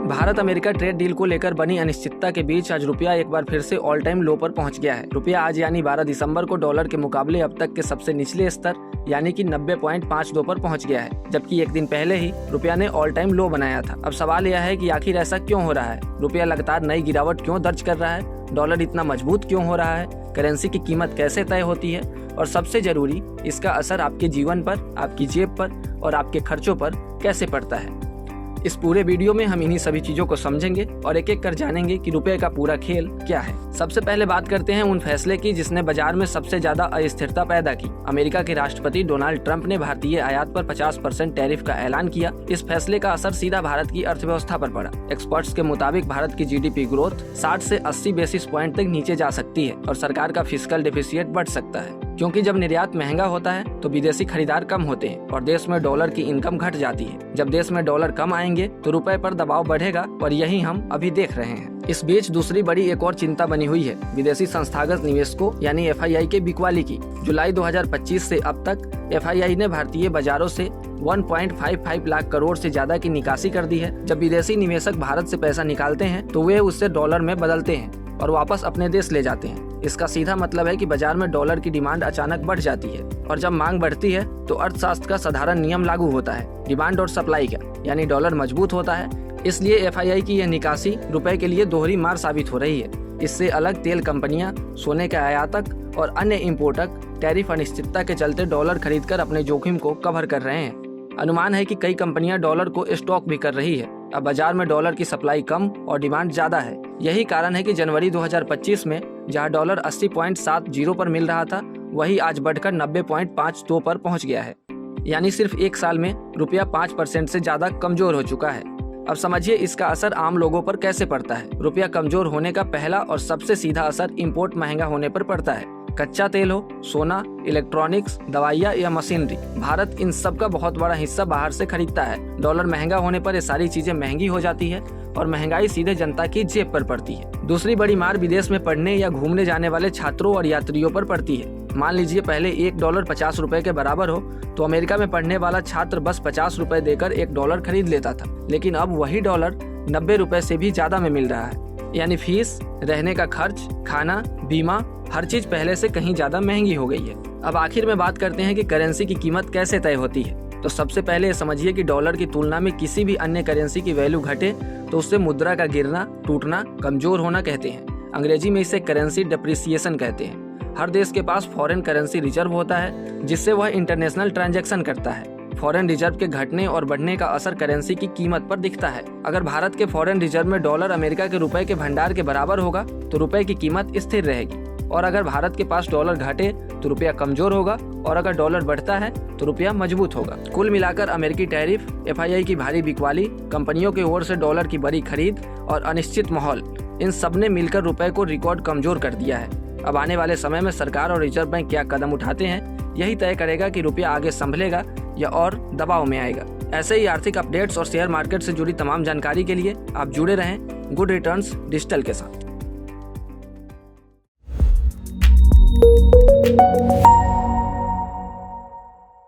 Bharat America trade deal को लेकर बनी अनिश्चितता के बीच आज रुपया एक बार फिर से ऑल टाइम लो पर पहुंच गया है। रुपया आज यानी 12 दिसंबर को डॉलर के मुकाबले अब तक के सबसे निचले स्तर यानी कि 90.52 पर पहुंच गया है, जबकि एक दिन पहले ही रुपया ने ऑल टाइम लो बनाया था। अब सवाल यह है कि आखिर ऐसा क्यों हो रहा है, रुपया लगातार नई गिरावट क्यों दर्ज कर रहा है, डॉलर इतना मजबूत क्यों हो रहा है, करेंसी की कीमत कैसे तय होती है और सबसे जरूरी इसका असर आपके जीवन पर, आपकी जेब पर और आपके खर्चों पर कैसे पड़ता है। इस पूरे वीडियो में हम इन्हीं सभी चीजों को समझेंगे और एक एक कर जानेंगे कि रुपए का पूरा खेल क्या है। सबसे पहले बात करते हैं उन फैसले की जिसने बाजार में सबसे ज्यादा अस्थिरता पैदा की। अमेरिका के राष्ट्रपति डोनाल्ड ट्रंप ने भारतीय आयात पर 50% टैरिफ का ऐलान किया। इस फैसले का असर सीधा भारत की अर्थव्यवस्था पर पड़ा। एक्सपर्ट्स के मुताबिक भारत की जीडीपी ग्रोथ 60 से 80 बेसिस पॉइंट तक नीचे जा सकती है और सरकार का फिस्कल डेफिसिट बढ़ सकता है, क्योंकि जब निर्यात महंगा होता है तो विदेशी खरीदार कम होते हैं और देश में डॉलर की इनकम घट जाती है। जब देश में डॉलर कम आएंगे तो रुपए पर दबाव बढ़ेगा और यही हम अभी देख रहे हैं। इस बीच दूसरी बड़ी एक और चिंता बनी हुई है विदेशी संस्थागत निवेशकों यानी एफआईआई के बिकवाली की। जुलाई 2025 से अब तक एफआईआई ने भारतीय बाजारों से 1.55 लाख करोड़ से ज्यादा की निकासी कर दी है। जब विदेशी निवेशक भारत से पैसा निकालते हैं तो वे उससे डॉलर में बदलते हैं और वापस अपने देश ले जाते हैं। इसका सीधा मतलब है कि बाजार में डॉलर की डिमांड अचानक बढ़ जाती है और जब मांग बढ़ती है तो अर्थशास्त्र का साधारण नियम लागू होता है, डिमांड और सप्लाई का, यानी डॉलर मजबूत होता है। इसलिए एफआईआई की यह निकासी रुपए के लिए दोहरी मार साबित हो रही है। इससे अलग तेल कंपनियां, सोने के आयातक और अन्य इम्पोर्टक टैरिफ अनिश्चितता के चलते डॉलर खरीदकर अपने जोखिम को कवर कर रहे हैं। अनुमान है कि कई कंपनियां डॉलर को स्टॉक भी कर रही है। अब बाजार में डॉलर की सप्लाई कम और डिमांड ज्यादा है। यही कारण है कि जनवरी 2025 में जहां डॉलर 80.70 पर मिल रहा था, वही आज बढ़कर 90.52 पर पहुंच गया है। यानी सिर्फ एक साल में रुपया 5% से ज्यादा कमजोर हो चुका है। अब समझिए इसका असर आम लोगों पर कैसे पड़ता है। रुपया कमजोर होने का पहला और सबसे सीधा असर इंपोर्ट महंगा होने पर पड़ता है। कच्चा तेल हो, सोना, इलेक्ट्रॉनिक्स, दवाइयाँ या मशीनरी, भारत इन सब का बहुत बड़ा हिस्सा बाहर से खरीदता है। डॉलर महंगा होने पर ये सारी चीजें महंगी हो जाती है और महंगाई सीधे जनता की जेब पर पड़ती है। दूसरी बड़ी मार विदेश में पढ़ने या घूमने जाने वाले छात्रों और यात्रियों पर पड़ती है। मान लीजिए पहले $1 50 रुपए के बराबर हो तो अमेरिका में पढ़ने वाला छात्र बस 50 रुपए देकर $1 खरीद लेता था, लेकिन अब वही डॉलर 90 रुपए से भी ज्यादा में मिल रहा है। यानी फीस, रहने का खर्च, खाना, बीमा, हर चीज पहले से कहीं ज्यादा महंगी हो गई है। अब आखिर में बात करते हैं कि करेंसी की कीमत कैसे तय होती है। तो सबसे पहले समझिए कि डॉलर की तुलना में किसी भी अन्य करेंसी की वैल्यू घटे तो उससे मुद्रा का गिरना, टूटना, कमजोर होना कहते हैं। अंग्रेजी में इसे करेंसी डेप्रिसिएशन कहते हैं। हर देश के पास फॉरेन करेंसी रिजर्व होता है जिससे वह इंटरनेशनल ट्रांजैक्शन करता है। फॉरेन रिजर्व के घटने और बढ़ने का असर करेंसी की कीमत पर दिखता है। अगर भारत के फॉरेन रिजर्व में डॉलर अमेरिका के रुपए के भंडार के बराबर होगा तो रुपए की कीमत स्थिर रहेगी, और अगर भारत के पास डॉलर घटे तो रुपया कमजोर होगा और अगर डॉलर बढ़ता है तो रुपया मजबूत होगा। कुल मिलाकर अमेरिकी टैरिफ, एफआईआई की भारी बिकवाली, कंपनियों की ओर से डॉलर की बड़ी खरीद और अनिश्चित माहौल, इन सब ने मिलकर रुपए को रिकॉर्ड कमजोर कर दिया है। अब आने वाले समय में सरकार और रिजर्व बैंक क्या कदम उठाते हैं, यही तय करेगा कि रुपया आगे संभलेगा या और दबाव में आएगा। ऐसे ही आर्थिक अपडेट्स और शेयर मार्केट से जुड़ी तमाम जानकारी के लिए आप जुड़े रहें गुड रिटर्न्स डिजिटल के साथ।